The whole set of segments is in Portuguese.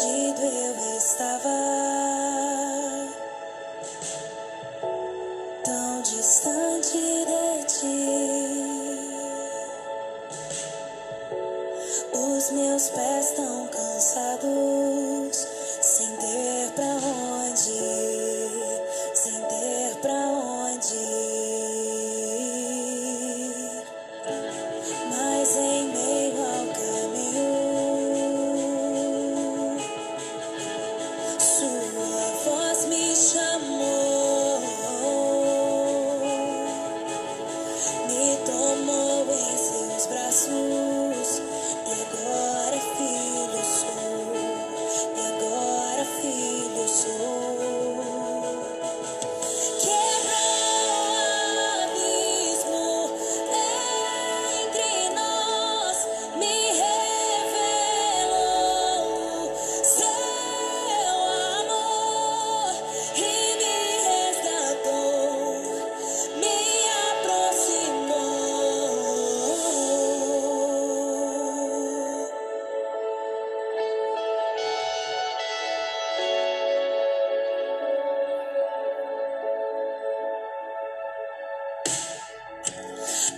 perdido eu estava, tão distante de ti. Os meus pés tão cansados, sem ter pra onde ir, sem ter pra onde ir. Mas em meio ao caminho, sua voz me chamou, me tomou em seus braços, e agora filho sou, e agora filho sou. Quebrou o abismo entre nós, me revelou seu amor e me resgatou, me aproximou.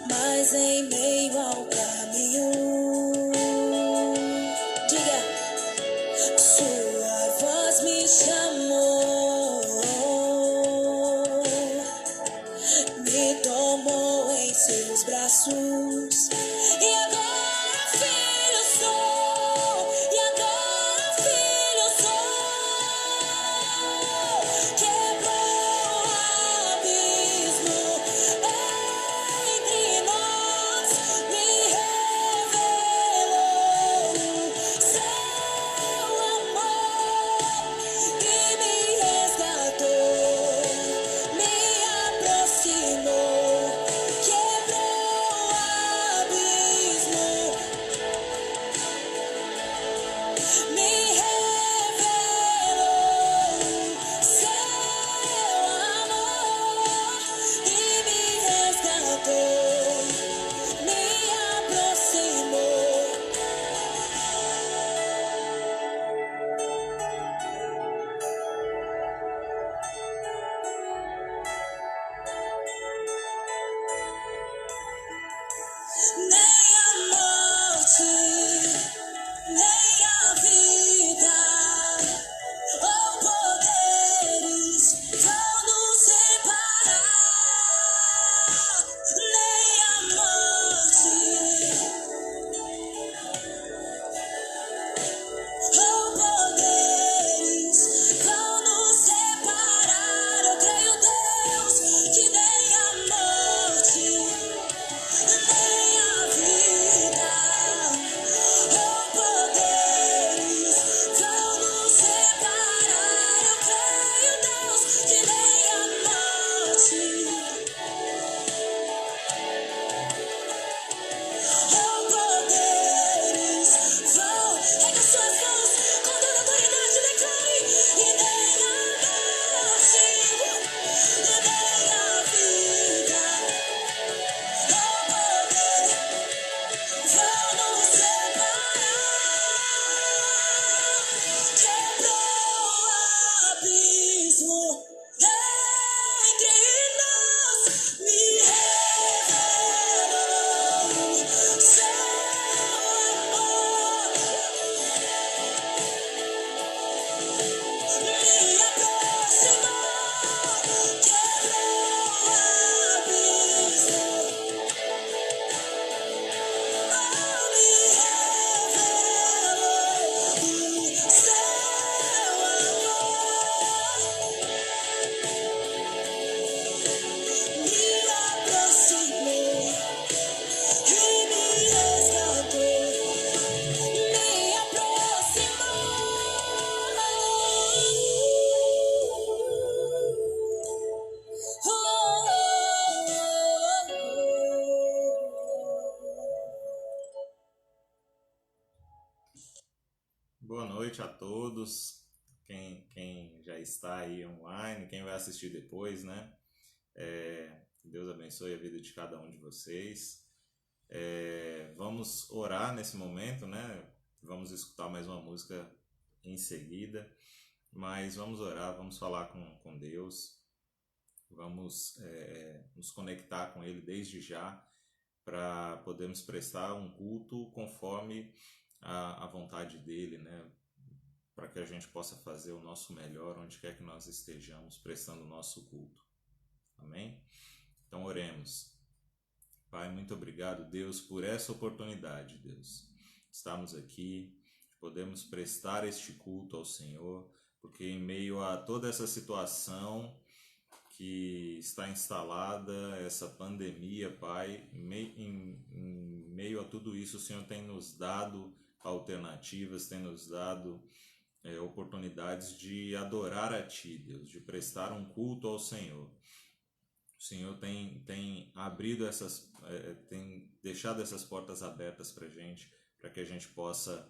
Mas em meio ao caminho, diga, sua voz me chamou, me tomou em seus braços, e agora filho sou, e agora filho sou. Quebrou o abismo entre nós, me revelou seu amor e me resgatou, me aproximou. Quebrou o abismo, me revelou seu amor e me resgatou, me aproximou. Nem a morte, nem a vida ou poderes vão nos separar. Nem a morte ou poderes vão nos separar. Eu creio, Deus, que nem a morte, nem a vida ou poderes vão nos separar. Eu creio, Deus, que nem a morte ou poderes vão. Erga suas mãos com toda autoridade, declare: e nem a morte, e nem a vida ou poder vão nos separar. Quebrou o abismo entre nós, me revelou seu amor, me aproximou. Quebrou o abismo, me revelou seu amor, me aproximou e me resgatou, me Boa noite a todos, quem já está aí online, quem vai assistir depois, né? Que Deus abençoe a vida de cada um de vocês. Vamos orar nesse momento, né? Vamos escutar mais uma música em seguida. Mas vamos orar, vamos falar com Deus, vamos nos conectar com Ele desde já, para podermos prestar um culto conforme a vontade dEle, né? Para que a gente possa fazer o nosso melhor onde quer que nós estejamos, prestando o nosso culto. Amém? Então oremos. Pai, muito obrigado, Deus, por essa oportunidade, Deus. Estamos aqui, podemos prestar este culto ao Senhor, porque em meio a toda essa situação que está instalada, essa pandemia, Pai, em meio a tudo isso, o Senhor tem nos dado alternativas, tem nos dado oportunidades de adorar a Ti, Deus, de prestar um culto ao Senhor. O Senhor tem abrido tem deixado essas portas abertas para a gente, para que a gente possa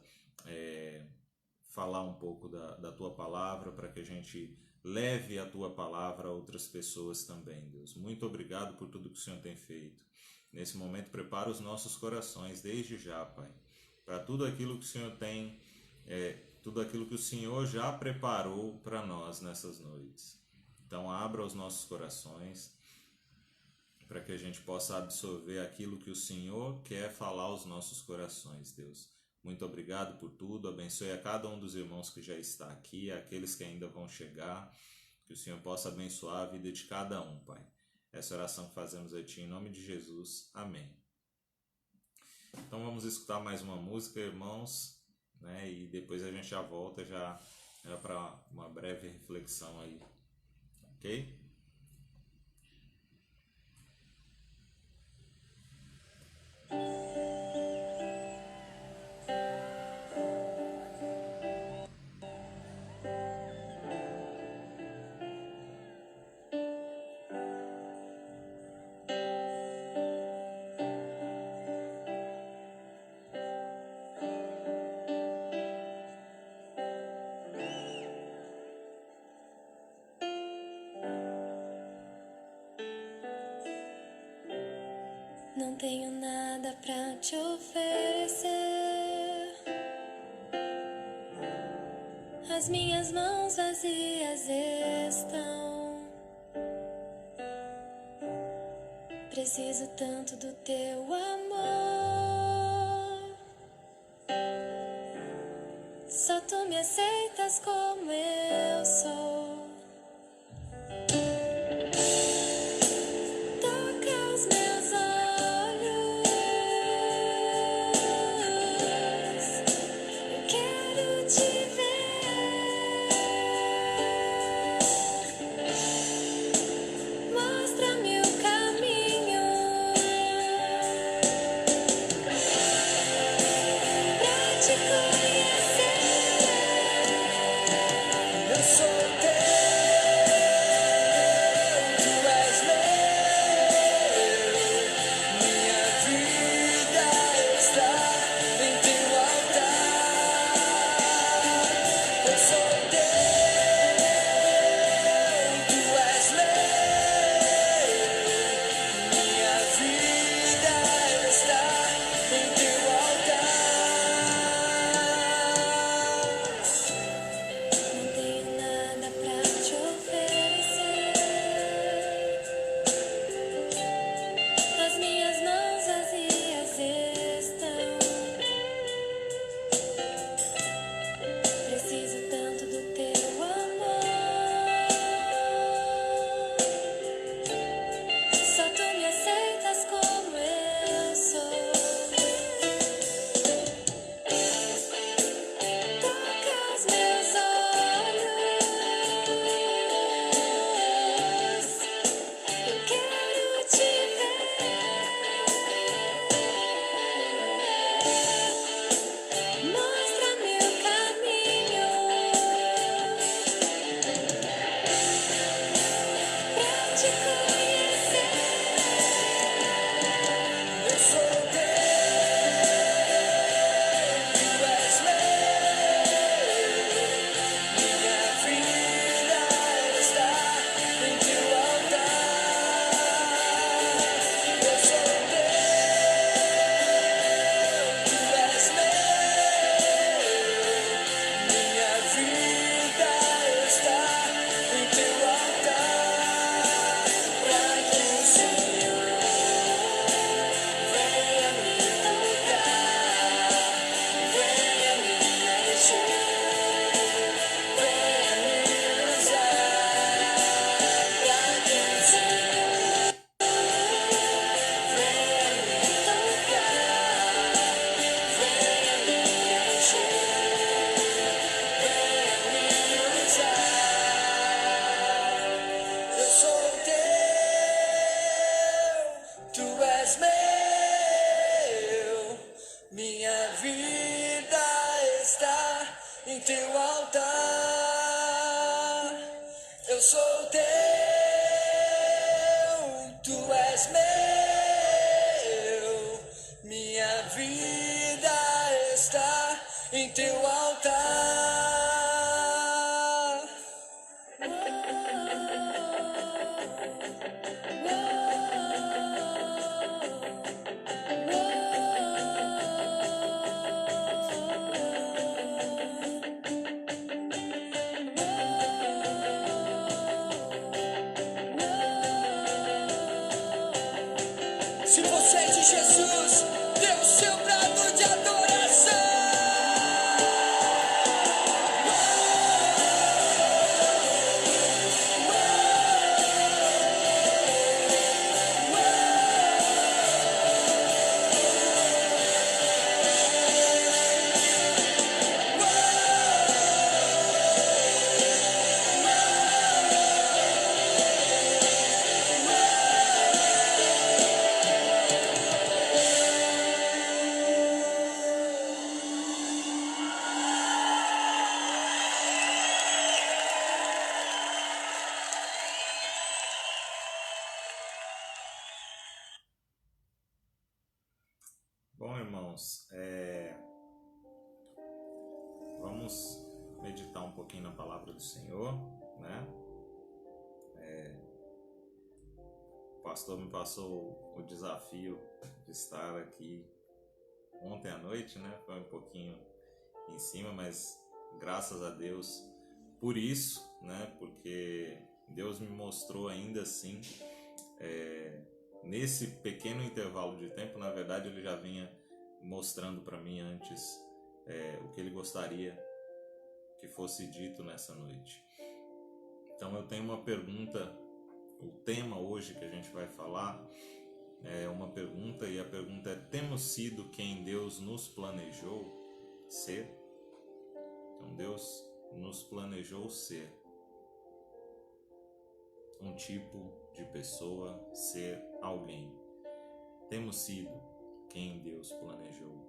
falar um pouco da Tua palavra, para que a gente leve a Tua palavra a outras pessoas também, Deus. Muito obrigado por tudo que o Senhor tem feito. Nesse momento, prepara os nossos corações desde já, Pai, para tudo aquilo que o Senhor tem, tudo aquilo que o Senhor já preparou para nós nessas noites. Então, abra os nossos corações, para que a gente possa absorver aquilo que o Senhor quer falar aos nossos corações, Deus. Muito obrigado por tudo, abençoe a cada um dos irmãos que já está aqui, aqueles que ainda vão chegar, que o Senhor possa abençoar a vida de cada um, Pai. Essa oração que fazemos a Ti em nome de Jesus. Amém. Então vamos escutar mais uma música, irmãos, né? E depois a gente já volta para uma breve reflexão aí, ok? Não tenho nada pra te oferecer. As minhas mãos vazias estão. Preciso tanto do teu amor. Só tu me aceitas como eu sou. Toca os meus olhos. Eu quero te ver. Mostra-me o caminho pra te conhecer. Eu sou teu. altar. Eu sou teu, tu és meu. Minha vida está em teu altar. Se você é de Jesus, dê o seu brado de adoração. Bom, irmãos, vamos meditar um pouquinho na palavra do Senhor, né? O pastor me passou o desafio de estar aqui ontem à noite, né? Foi um pouquinho em cima, mas graças a Deus por isso, né? Porque Deus me mostrou ainda assim, nesse pequeno intervalo de tempo, na verdade Ele já vinha mostrando para mim antes o que Ele gostaria que fosse dito nessa noite. Então eu tenho uma pergunta, o tema hoje que a gente vai falar é uma pergunta, e a pergunta é: temos sido quem Deus nos planejou ser? Então Deus nos planejou ser um tipo de pessoa, ser alguém. Temos sido quem Deus planejou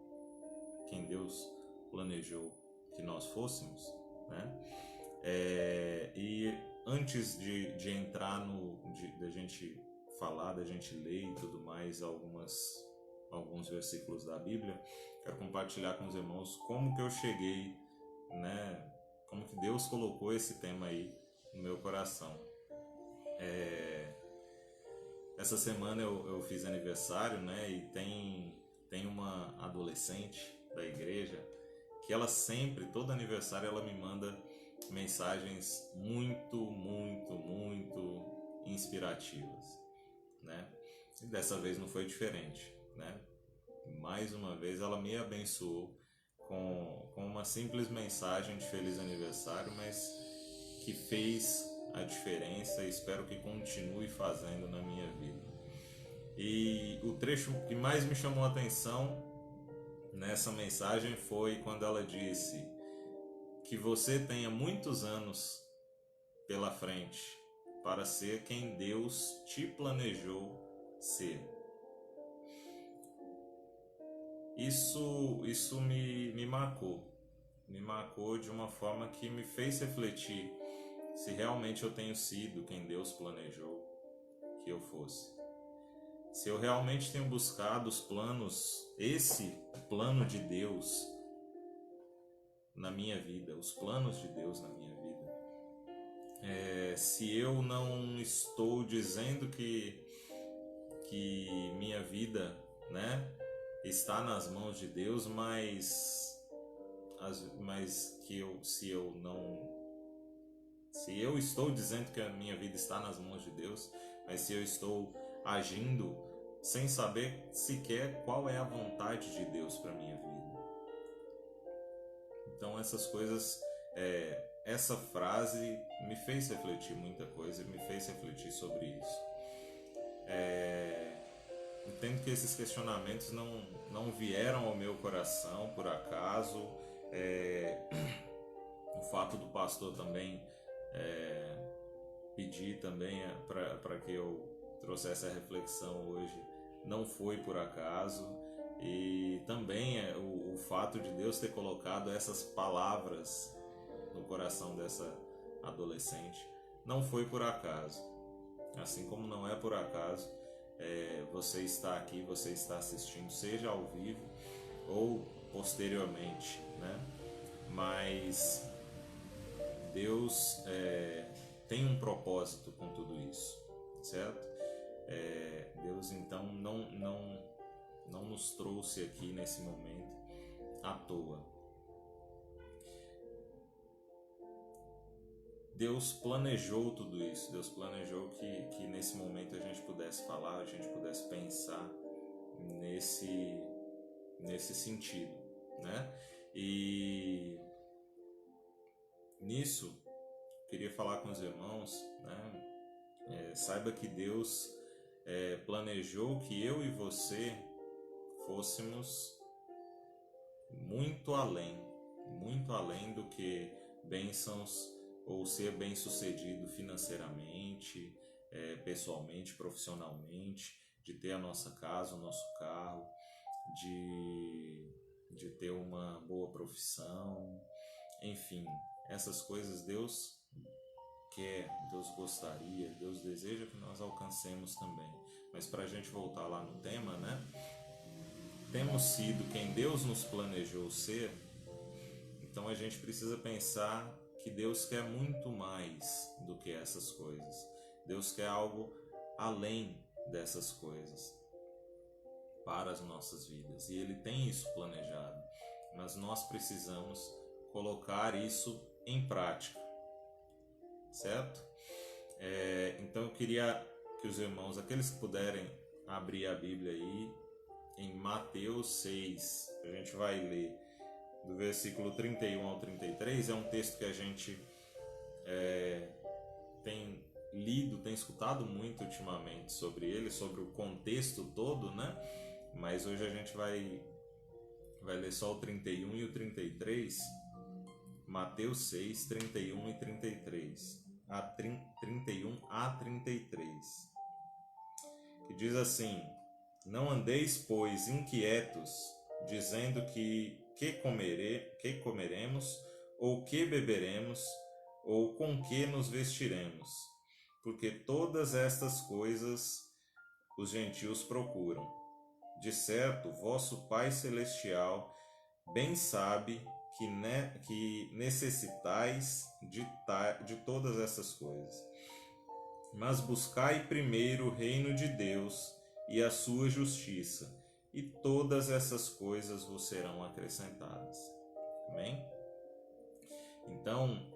que nós fôssemos, né? E antes de entrar da gente falar, da gente ler e tudo mais alguns versículos da Bíblia, quero compartilhar com os irmãos como que eu cheguei, né? Como que Deus colocou esse tema aí no meu coração. Essa semana eu fiz aniversário, né? E tem uma adolescente da igreja que ela sempre, todo aniversário, ela me manda mensagens muito, muito, muito inspirativas, né? E dessa vez não foi diferente, né? Mais uma vez ela me abençoou com uma simples mensagem de feliz aniversário, mas que fez a diferença e espero que continue fazendo na minha vida. E o trecho que mais me chamou a atenção nessa mensagem foi quando ela disse que você tenha muitos anos pela frente para ser quem Deus te planejou ser. Isso me marcou de uma forma que me fez refletir se realmente eu tenho sido quem Deus planejou que eu fosse. Se eu realmente tenho buscado esse plano de Deus na minha vida, os planos de Deus na minha vida. Se eu não estou dizendo que minha vida, né, está nas mãos de Deus, mas se eu estou dizendo que a minha vida está nas mãos de Deus, mas se eu estou agindo sem saber sequer qual é a vontade de Deus para minha vida. Então essas coisas, essa frase me fez refletir muita coisa, me fez refletir sobre isso. Entendo que esses questionamentos não vieram ao meu coração por acaso. O fato do pastor também pedir também para que eu trouxesse a reflexão hoje não foi por acaso, e também o fato de Deus ter colocado essas palavras no coração dessa adolescente, não foi por acaso. Assim como não é por acaso você está aqui, você está assistindo, seja ao vivo ou posteriormente, né? Mas Deus tem um propósito com tudo isso, certo? Deus então não nos trouxe aqui nesse momento à toa. Deus planejou tudo isso, Deus planejou que nesse momento a gente pudesse falar, a gente pudesse pensar nesse sentido, né? E nisso, queria falar com os irmãos, né? Saiba que Deus planejou que eu e você fôssemos muito além do que bênçãos ou ser bem-sucedido financeiramente, pessoalmente, profissionalmente, de ter a nossa casa, o nosso carro, de ter uma boa profissão, enfim, essas coisas Deus quer, Deus gostaria, Deus deseja que nós alcancemos também. Mas para a gente voltar lá no tema, né? Temos sido quem Deus nos planejou ser, então a gente precisa pensar que Deus quer muito mais do que essas coisas. Deus quer algo além dessas coisas para as nossas vidas. E Ele tem isso planejado. Mas nós precisamos colocar isso em prática. Certo? Então eu queria que os irmãos, aqueles que puderem abrir a Bíblia aí, em Mateus 6, a gente vai ler do versículo 31 ao 33, é um texto que a gente tem lido, tem escutado muito ultimamente sobre ele, sobre o contexto todo, né? Mas hoje a gente vai ler só o 31 e o 33, Mateus 6, 31 e 33, 31 a 33, que diz assim: Não andeis, pois, inquietos, dizendo que comeremos, ou que beberemos, ou com que nos vestiremos, porque todas estas coisas os gentios procuram. De certo, vosso Pai Celestial bem sabe que necessitais de todas essas coisas. Mas buscai primeiro o reino de Deus e a sua justiça, e todas essas coisas vos serão acrescentadas. Amém? Então,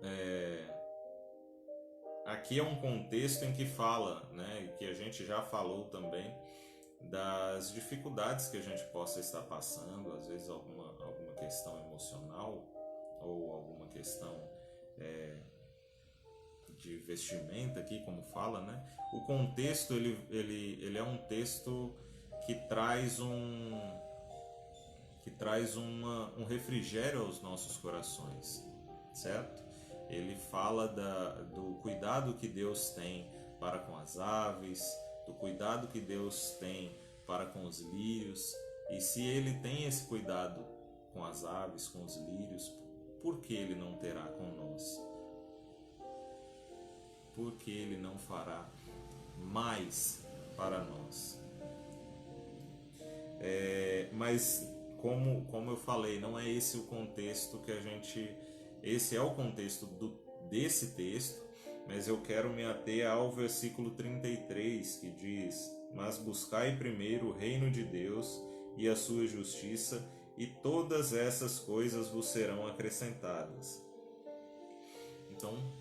aqui é um contexto em que fala, né, e que a gente já falou também, das dificuldades que a gente possa estar passando, às vezes alguma questão emocional ou alguma questão de vestimenta aqui, como fala, né? O contexto ele é um texto que traz um refrigério aos nossos corações, certo? Ele fala do cuidado que Deus tem para com as aves, do cuidado que Deus tem para com os lírios. E se Ele tem esse cuidado com as aves, com os lírios, por que Ele não terá com nós? Por que Ele não fará mais para nós? Mas como eu falei, não é esse o contexto que a gente... Esse é o contexto desse texto, mas eu quero me ater ao versículo 33, que diz: Mas buscai primeiro o reino de Deus e a sua justiça, e todas essas coisas vos serão acrescentadas. Então,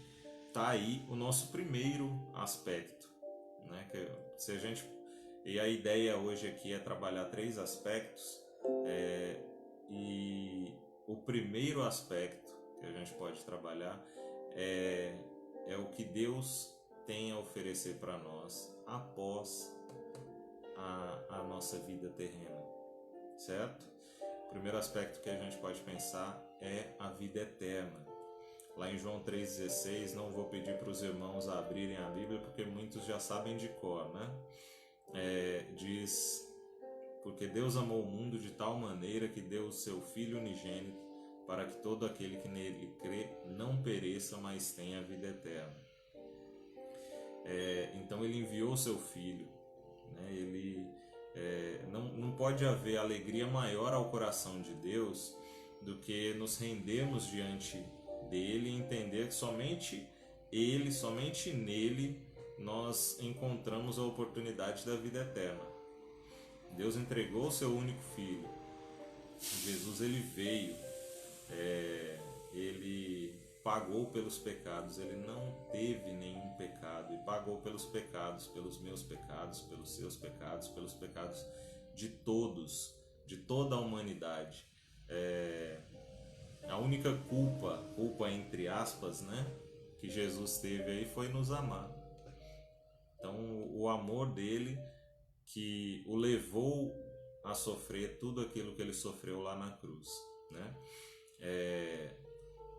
tá aí o nosso primeiro aspecto, né? E a ideia hoje aqui é trabalhar 3 aspectos, e o primeiro aspecto que a gente pode trabalhar é o que Deus tem a oferecer para nós após a nossa vida terrena, certo? O primeiro aspecto que a gente pode pensar é a vida eterna. Lá em João 3,16, não vou pedir para os irmãos abrirem a Bíblia, porque muitos já sabem de cor, né? Diz: Porque Deus amou o mundo de tal maneira que deu o seu Filho unigênito, para que todo aquele que nele crê não pereça, mas tenha a vida eterna. Então ele enviou seu Filho, né? Não pode haver alegria maior ao coração de Deus do que nos rendermos diante dele e entender que somente ele, somente nele, nós encontramos a oportunidade da vida eterna. Deus entregou o seu único Filho. Jesus, ele veio, ele pagou pelos pecados, ele não teve nenhum pecado e pagou pelos pecados, pelos meus pecados, pelos seus pecados, pelos pecados de todos, de toda a humanidade. A única culpa entre aspas, né, que Jesus teve aí foi nos amar. Então o amor dele que o levou a sofrer tudo aquilo que ele sofreu lá na cruz, né?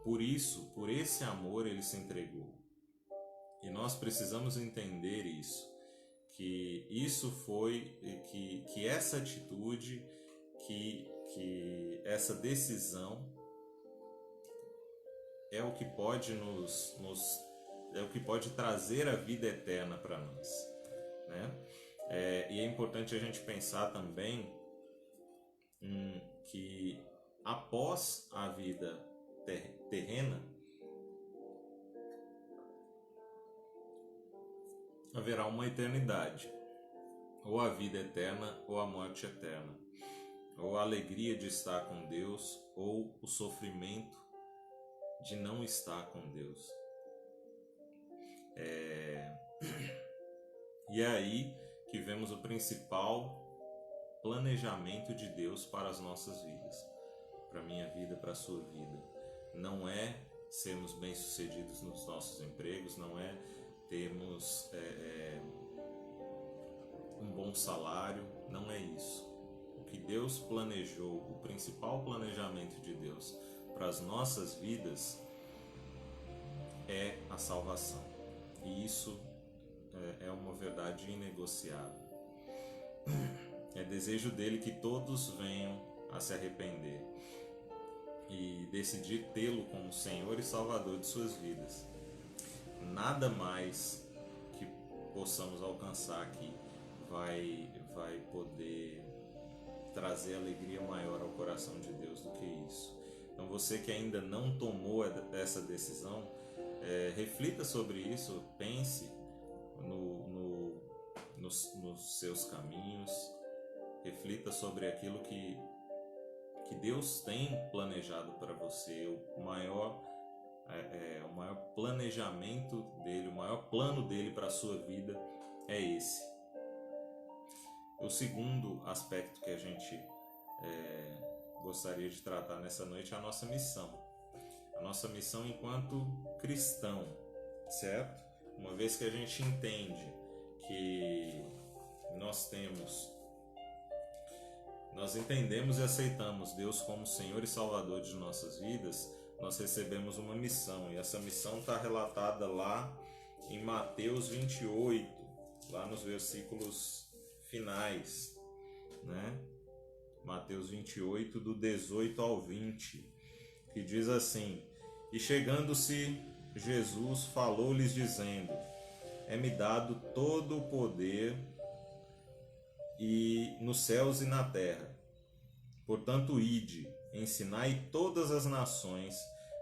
Por isso, por esse amor ele se entregou. E nós precisamos entender isso, que isso foi, que essa atitude, que essa decisão é o que pode é o que pode trazer a vida eterna para nós, né? E é importante a gente pensar também que após a vida terrena haverá uma eternidade, ou a vida eterna ou a morte eterna, ou a alegria de estar com Deus ou o sofrimento de não estar com Deus. E é aí que vemos o principal planejamento de Deus para as nossas vidas, para a minha vida, para a sua vida. Não é sermos bem-sucedidos nos nossos empregos, não é termos um bom salário, não é isso. O que Deus planejou, o principal planejamento de Deus para as nossas vidas é a salvação. E isso é uma verdade inegociável. É desejo dele que todos venham a se arrepender e decidir tê-lo como Senhor e Salvador de suas vidas. Nada mais que possamos alcançar aqui vai poder trazer alegria maior ao coração de Deus do que isso. Então você que ainda não tomou essa decisão, reflita sobre isso, pense nos seus caminhos, reflita sobre aquilo que Deus tem planejado para você. O maior planejamento dele, o maior plano dele para a sua vida é esse. O segundo aspecto que a gente gostaria de tratar nessa noite é a nossa missão. A nossa missão enquanto cristão, certo? Uma vez que a gente entende que nós entendemos e aceitamos Deus como Senhor e Salvador de nossas vidas, nós recebemos uma missão, e essa missão está relatada lá em Mateus 28, lá nos versículos finais, né? Mateus 28, do 18 ao 20, que diz assim: E chegando-se Jesus, falou-lhes dizendo: É-me dado todo o poder e nos céus e na terra. Portanto, ide, ensinai todas as nações,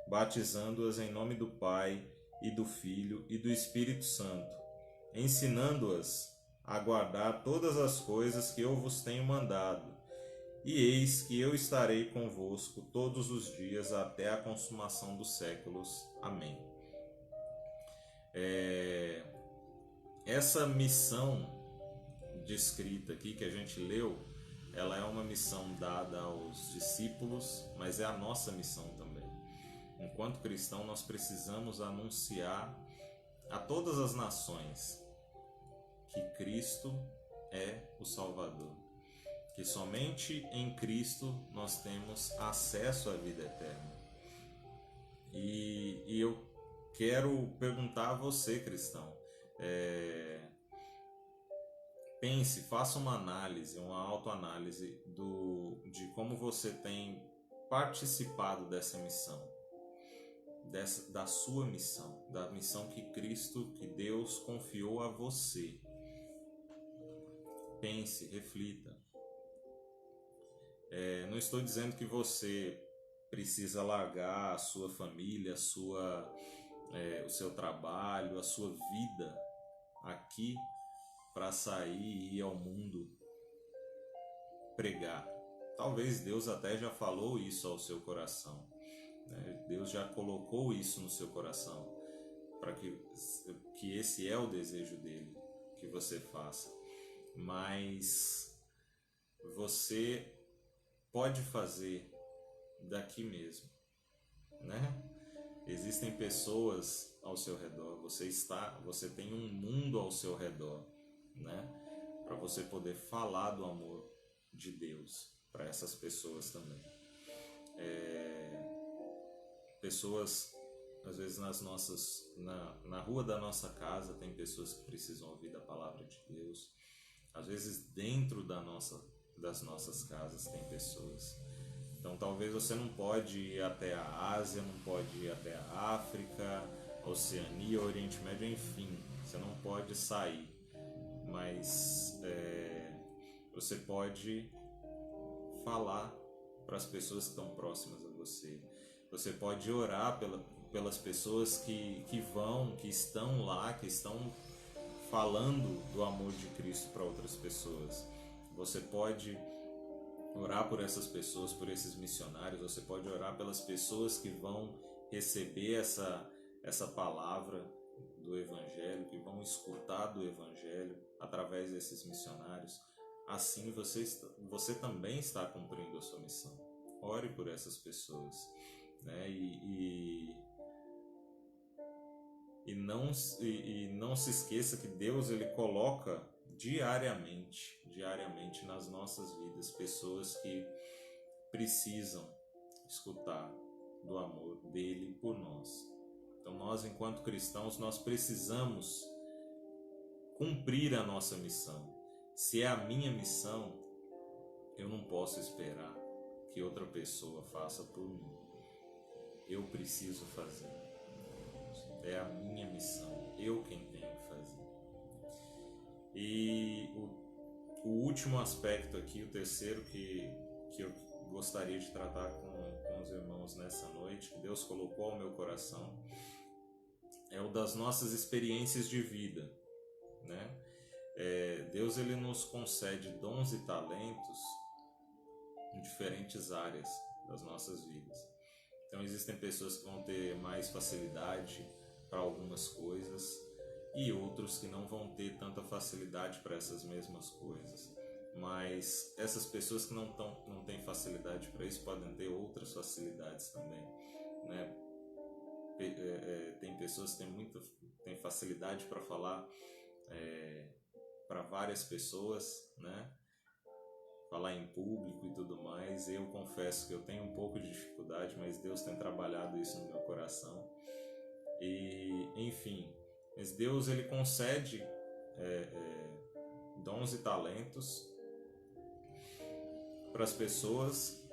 batizando-as em nome do Pai e do Filho e do Espírito Santo, ensinando-as a guardar todas as coisas que eu vos tenho mandado. E eis que eu estarei convosco todos os dias até a consumação dos séculos. Amém. Essa missão descrita aqui que a gente leu, ela é uma missão dada aos discípulos, mas é a nossa missão também. Enquanto cristão, nós precisamos anunciar a todas as nações que Cristo é o Salvador, que somente em Cristo nós temos acesso à vida eterna. E eu quero perguntar a você, cristão, pense, faça uma análise, uma autoanálise de como você tem participado dessa missão, da sua missão, da missão que Cristo, que Deus confiou a você. Pense, reflita. Não estou dizendo que você precisa largar a sua família, o seu trabalho, a sua vida aqui para sair e ir ao mundo pregar. Talvez Deus até já falou isso ao seu coração, né? Deus já colocou isso no seu coração, para que esse é o desejo dele, que você faça. Mas você pode fazer daqui mesmo, né? Existem pessoas ao seu redor, você tem um mundo ao seu redor, né? Para você poder falar do amor de Deus para essas pessoas também. Pessoas, às vezes na rua da nossa casa tem pessoas que precisam ouvir da palavra de Deus. Às vezes dentro das nossas casas tem pessoas. Então talvez você não pode ir até a Ásia, não pode ir até a África, Oceania, Oriente Médio, enfim, você não pode sair, mas você pode falar para as pessoas que estão próximas a você. Você pode orar pelas pessoas que estão lá, que estão falando do amor de Cristo para outras pessoas. Você pode orar por essas pessoas, por esses missionários. Você pode orar pelas pessoas que vão receber essa palavra do Evangelho, que vão escutar do Evangelho através desses missionários. Assim você também está cumprindo a sua missão. Ore por essas pessoas, né? E não se esqueça que Deus ele coloca diariamente nas nossas vidas pessoas que precisam escutar do amor dele por nós. Então nós, enquanto cristãos, nós precisamos cumprir a nossa missão. Se é a minha missão, eu não posso esperar que outra pessoa faça por mim. Eu preciso fazer. É a minha missão, eu quem tenho que fazer. E o último aspecto aqui, o terceiro que eu gostaria de tratar com os irmãos nessa noite, que Deus colocou ao meu coração, é o das nossas experiências de vida, né? Deus ele nos concede dons e talentos em diferentes áreas das nossas vidas. Então existem pessoas que vão ter mais facilidade para algumas coisas e outros que não vão ter tanta facilidade para essas mesmas coisas. Mas essas pessoas que não têm facilidade para isso podem ter outras facilidades também, né? Tem pessoas que têm facilidade para falar para várias pessoas, né? Falar em público e tudo mais. Eu confesso que eu tenho um pouco de dificuldade, mas Deus tem trabalhado isso no meu coração. E enfim, mas Deus ele concede dons e talentos para as pessoas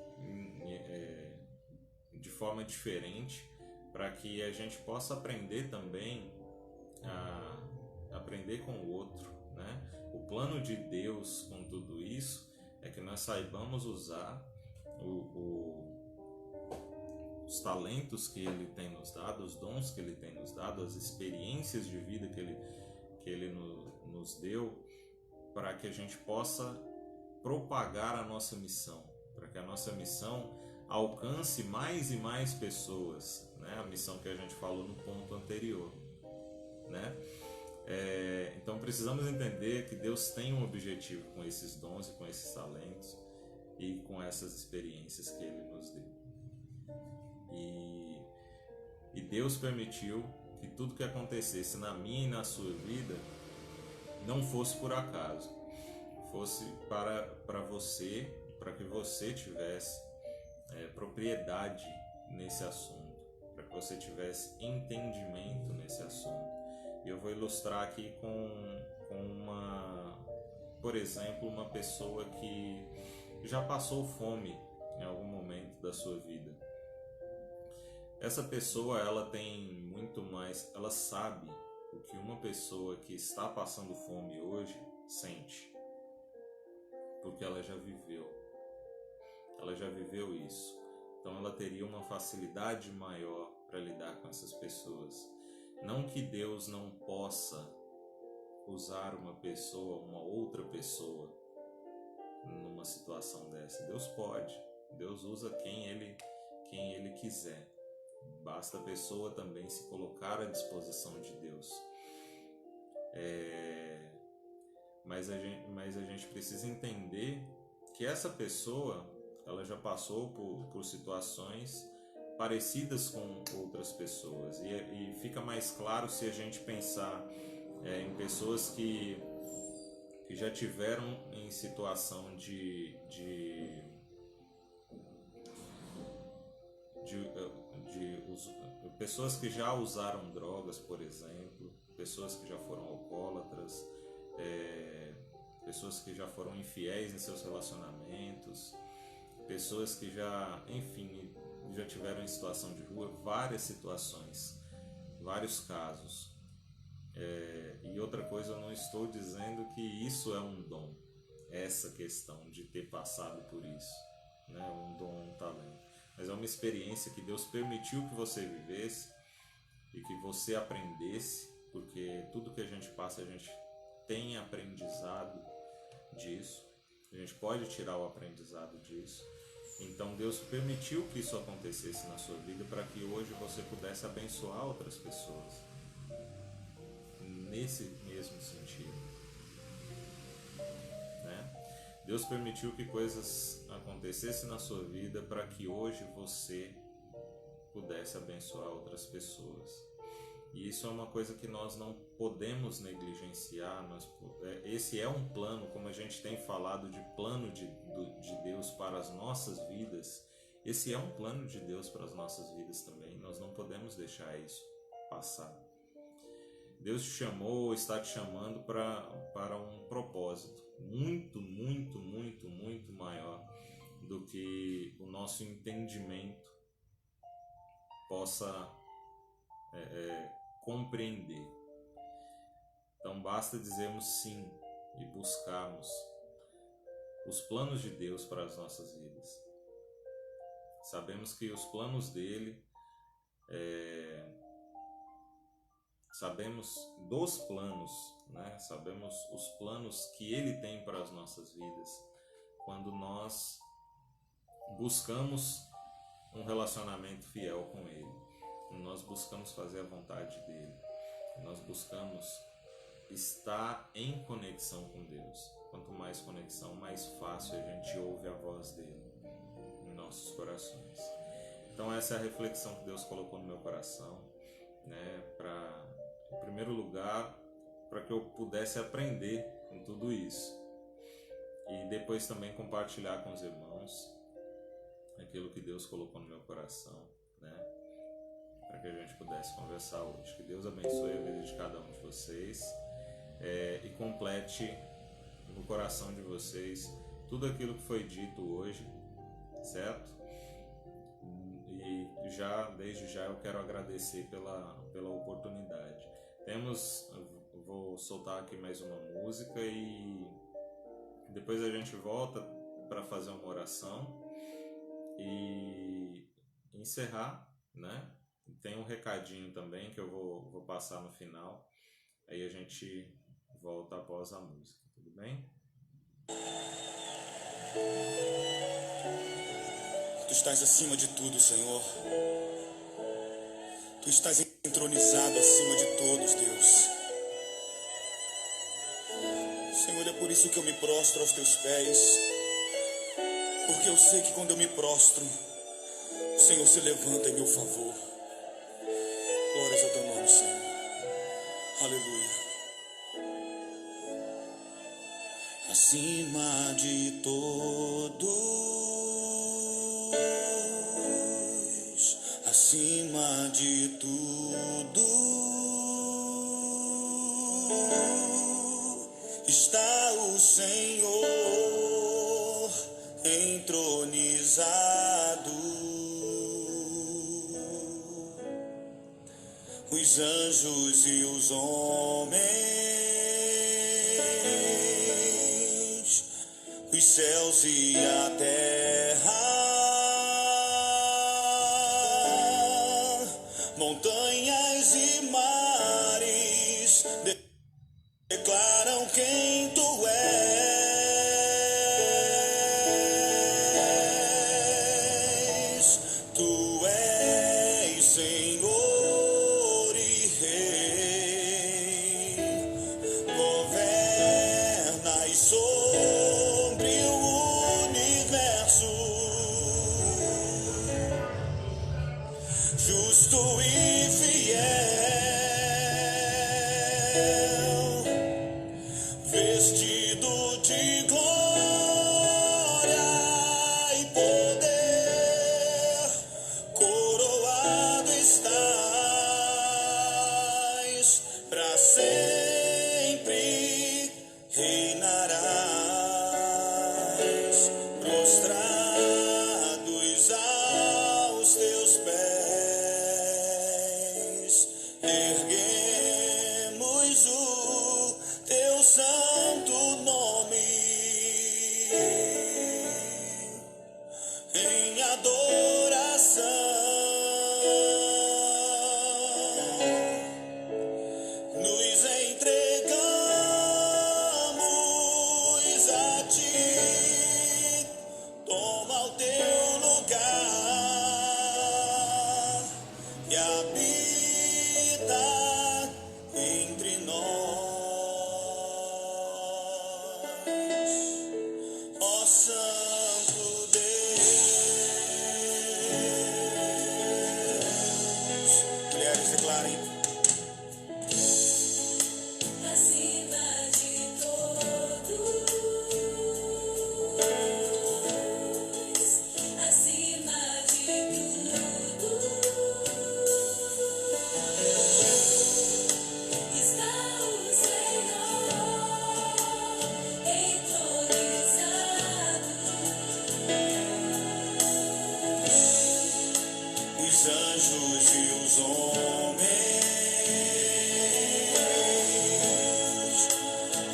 de forma diferente, para que a gente possa aprender também a aprender com o outro, né? O plano de Deus com tudo isso é que nós saibamos usar os talentos que Ele tem nos dado, os dons que Ele tem nos dado, as experiências de vida que Ele nos deu, para que a gente possa propagar a nossa missão, para que a nossa missão alcance mais e mais pessoas, né? A missão que a gente falou no ponto anterior, né? Então precisamos entender que Deus tem um objetivo com esses dons e com esses talentos e com essas experiências que Ele nos deu. E Deus permitiu que tudo que acontecesse na minha e na sua vida não fosse por acaso, fosse para você, para que você tivesse propriedade nesse assunto, para que você tivesse entendimento nesse assunto. E eu vou ilustrar aqui com por exemplo, uma pessoa que já passou fome em algum momento da sua vida. Essa pessoa, ela tem muito mais, ela sabe o que uma pessoa que está passando fome hoje sente, porque ela já viveu isso. Então ela teria uma facilidade maior para lidar com essas pessoas. Não que Deus não possa usar uma pessoa, uma outra pessoa, numa situação dessa. Deus pode. Deus usa quem Ele quiser. Basta a pessoa também se colocar à disposição de Deus. Mas a gente precisa entender que essa pessoa, ela já passou por situações parecidas com outras pessoas. E fica mais claro se a gente pensar em pessoas que já tiveram em situação de pessoas que já usaram drogas, por exemplo, pessoas que já foram alcoólatras, pessoas que já foram infiéis em seus relacionamentos, pessoas que já tiveram em situação de rua, várias situações, vários casos. E outra coisa, eu não estou dizendo que isso é um dom, essa questão de ter passado por isso, né? Um dom, um talento. Mas é uma experiência que Deus permitiu que você vivesse e que você aprendesse, porque tudo que a gente passa, a gente tem aprendizado disso, a gente pode tirar o aprendizado disso. Então Deus permitiu que isso acontecesse na sua vida para que hoje você pudesse abençoar outras pessoas, nesse mesmo sentido, né? Deus permitiu que coisas acontecessem na sua vida para que hoje você pudesse abençoar outras pessoas. E isso é uma coisa que nós não podemos negligenciar. Esse é um plano, como a gente tem falado de plano de Deus para as nossas vidas. Esse é um plano de Deus para as nossas vidas também. Nós não podemos deixar isso passar. Deus te chamou, está te chamando para um propósito muito, muito, muito, muito maior do que o nosso entendimento possa compreender. Então basta dizermos sim e buscarmos os planos de Deus para as nossas vidas. Sabemos que os planos dele, sabemos dos planos, né? Sabemos os planos que ele tem para as nossas vidas quando nós buscamos um relacionamento fiel com ele. Nós buscamos fazer a vontade dele, nós buscamos estar em conexão com Deus. Quanto mais conexão, mais fácil a gente ouve a voz dele em nossos corações. Então essa é a reflexão que Deus colocou no meu coração, né? Em primeiro lugar, para que eu pudesse aprender com tudo isso e depois também compartilhar com os irmãos aquilo que Deus colocou no meu coração, né? Para que a gente pudesse conversar hoje. Que Deus abençoe a vida de cada um de vocês e complete no coração de vocês tudo aquilo que foi dito hoje, certo? E desde já eu quero agradecer pela oportunidade. Vou soltar aqui mais uma música e depois a gente volta para fazer uma oração e encerrar, né? Tem um recadinho também que eu vou passar no final, aí a gente volta após a música, tudo bem? Tu estás acima de tudo, Senhor. Tu estás entronizado acima de todos, Deus. Senhor, é por isso que eu me prostro aos teus pés, porque eu sei que quando eu me prostro, o Senhor se levanta em meu favor. Glórias ao teu nome, Senhor. Aleluia. Acima de todos, acima de tudo, está o Senhor entronizado os anjos e os homens, os céus e a terra, montanhas e mares, declaram quem tu és. Tu és Senhor e Rei, governas sobre o universo, justo e fiel, vestido de glória e poder, coroado estás, para sempre reinarás, prostrados aos teus pés, erguemos o teu santo nome em adoração. Nos entregamos a ti, toma o teu lugar e habita entre nós, ó Santo Deus. Mulheres, declarem. Acima de todos, acima de tudo, está o Senhor entronizado. Os anjos e os homens,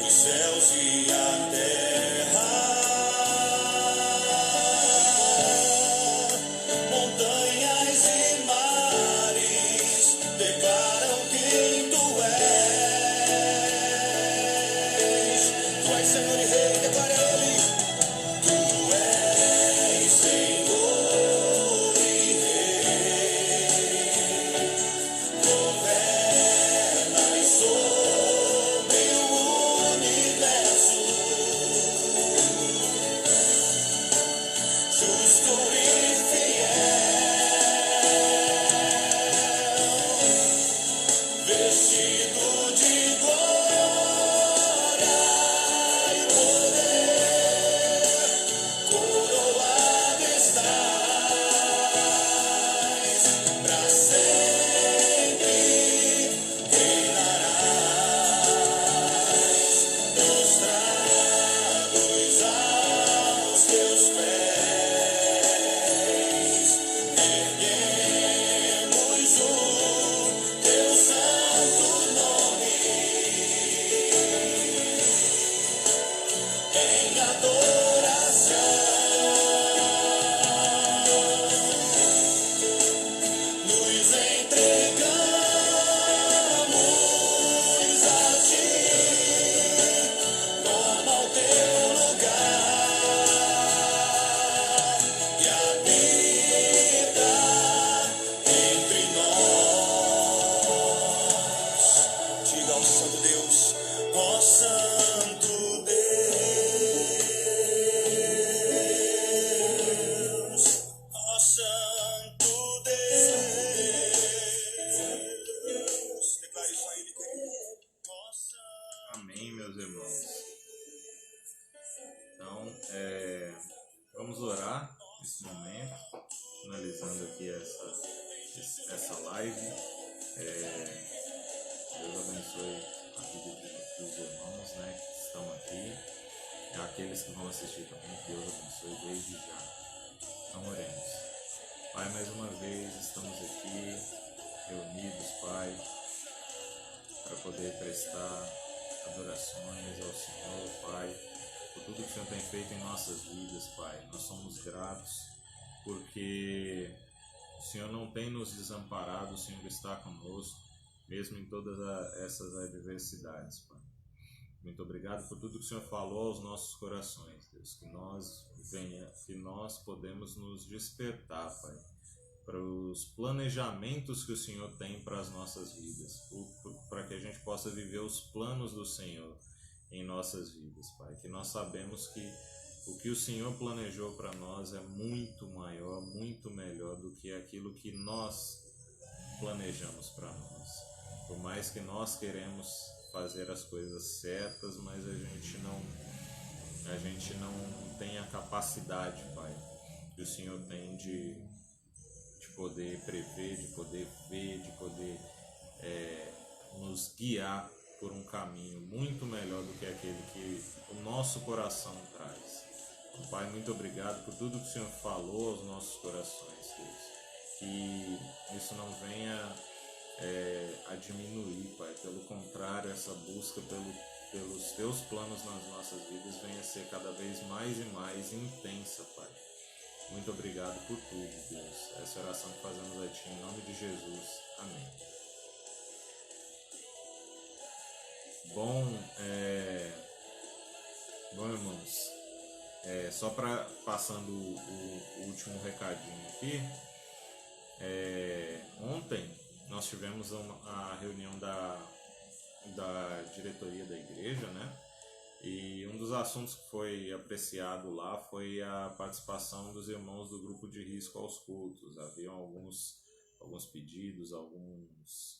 os céus e a terra, montanhas e mares, declaram quem tu és. Tu és Senhor e Rei, declara Ele. Tu és Senhor e Rei, governas sobre o universo, justo e fiel, vestido de glória e poder, coroado estás, para sempre reinarás, prostrados aos teus pés, erguemos o teu santo nome em adoração. Nos entregamos a ti, toma o teu lugar e habita entre nós. Diga ao Santo Deus, ó Santo Deus, ó Santo Deus. Declare isso a Ele, querido. Ó Santo. Amém, meus irmãos. Então, vamos orar nesse momento, finalizando aqui essa live. Deus abençoe a vida dos irmãos, né, que estão aqui, e aqueles que vão assistir também. Deus abençoe desde já. Então, oremos. Pai, mais uma vez estamos aqui reunidos, Pai, poder prestar adorações ao Senhor, Pai, por tudo que o Senhor tem feito em nossas vidas, Pai. Nós somos gratos porque o Senhor não tem nos desamparado, o Senhor está conosco, mesmo em todas essas adversidades, Pai. Muito obrigado por tudo que o Senhor falou aos nossos corações, Deus, que nós podemos nos despertar, Pai, para os planejamentos que o Senhor tem para as nossas vidas, para que a gente possa viver os planos do Senhor em nossas vidas, Pai. Que nós sabemos que o que o Senhor planejou para nós é muito maior, muito melhor do que aquilo que nós planejamos para nós. Por mais que nós queremos fazer as coisas certas, mas a gente não tem a capacidade, Pai, que o Senhor tem de poder prever, de poder ver, de poder nos guiar por um caminho muito melhor do que aquele que o nosso coração traz. Então, Pai, muito obrigado por tudo que o Senhor falou aos nossos corações, Deus. Que isso não venha a diminuir, Pai. Pelo contrário, essa busca pelos Teus planos nas nossas vidas venha a ser cada vez mais e mais intensa, Pai. Muito obrigado por tudo, Deus. Essa oração que fazemos a Ti, em nome de Jesus. Amém. Bom, irmãos, só para passando o último recadinho aqui, ontem nós tivemos a reunião da diretoria da igreja, né? E um dos assuntos que foi apreciado lá foi a participação dos irmãos do grupo de risco aos cultos. Haviam alguns pedidos, algumas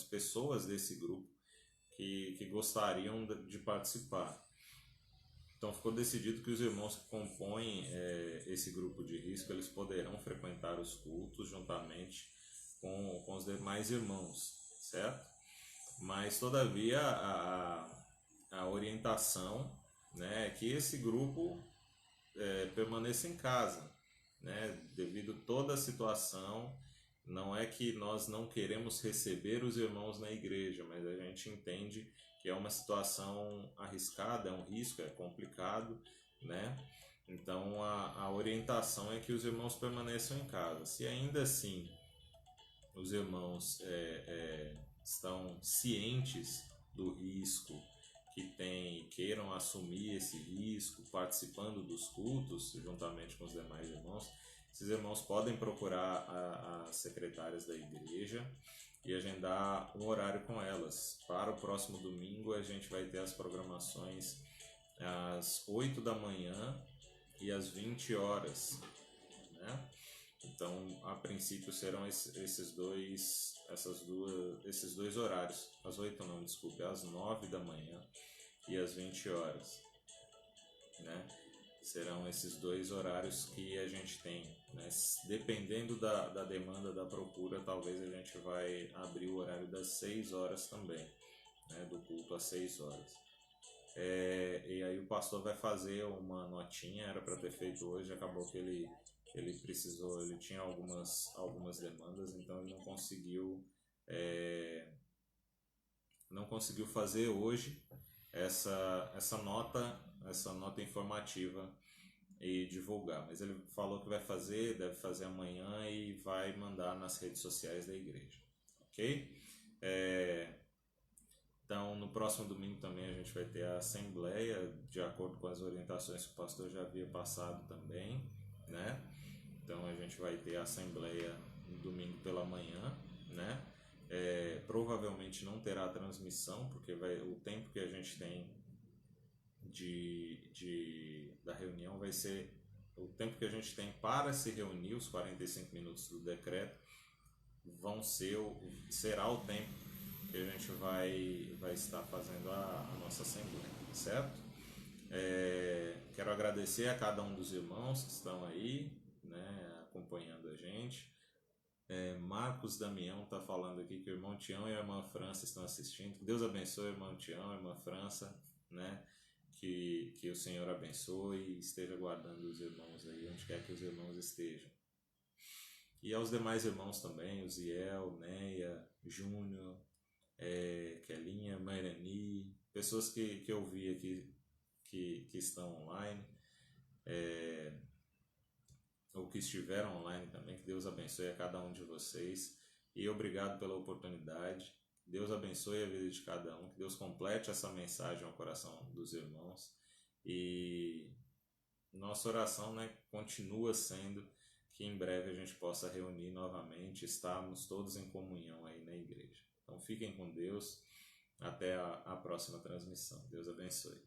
pessoas desse grupo que gostariam de participar. Então ficou decidido que os irmãos que compõem esse grupo de risco, eles poderão frequentar os cultos juntamente com os demais irmãos, certo? Mas todavia a orientação, né, é que esse grupo permaneça em casa, né, devido a toda a situação. Não é que nós não queremos receber os irmãos na igreja, mas a gente entende que é uma situação arriscada, é um risco, é complicado, né? Então a orientação é que os irmãos permaneçam em casa. Se ainda assim os irmãos estão cientes do risco que tem e queiram assumir esse risco participando dos cultos juntamente com os demais irmãos, esses irmãos podem procurar as secretárias da igreja e agendar um horário com elas. Para o próximo domingo a gente vai ter as programações às 8 da manhã e às 20 horas, né? Então, a princípio serão esses dois horários. Às 8 não, desculpe, às 9 da manhã e às 20 horas, né? Serão esses dois horários que a gente tem, né? Dependendo da demanda, da procura, talvez a gente vai abrir o horário das 6 horas também, né? Do culto às 6 horas. E aí o pastor vai fazer uma notinha, era para ter feito hoje, acabou que ele tinha algumas demandas, então ele não conseguiu fazer hoje essa nota informativa e divulgar, mas ele falou que deve fazer amanhã e vai mandar nas redes sociais da igreja, ok? Então no próximo domingo também a gente vai ter a assembleia, de acordo com as orientações que o pastor já havia passado também, né? Então a gente vai ter a assembleia no domingo pela manhã, né? Provavelmente não terá transmissão, porque o tempo que a gente tem da reunião vai ser o tempo que a gente tem para se reunir, os 45 minutos do decreto será o tempo que a gente vai estar fazendo a nossa assembleia, certo? Quero agradecer a cada um dos irmãos que estão aí, né, acompanhando a gente. Marcos Damião está falando aqui que o irmão Tião e a irmã França estão assistindo. Que Deus abençoe o irmão Tião, a irmã França, né? Que o Senhor abençoe e esteja guardando os irmãos aí, onde quer que os irmãos estejam. E aos demais irmãos também, o Ziel, Neia, Júnior, Kelinha, Mairani, pessoas que eu vi aqui que estão online, ou que estiveram online também. Que Deus abençoe a cada um de vocês e obrigado pela oportunidade. Deus abençoe a vida de cada um, que Deus complete essa mensagem ao coração dos irmãos, e nossa oração, né, continua sendo que em breve a gente possa reunir novamente, estarmos todos em comunhão aí na igreja. Então fiquem com Deus, até a próxima transmissão. Deus abençoe.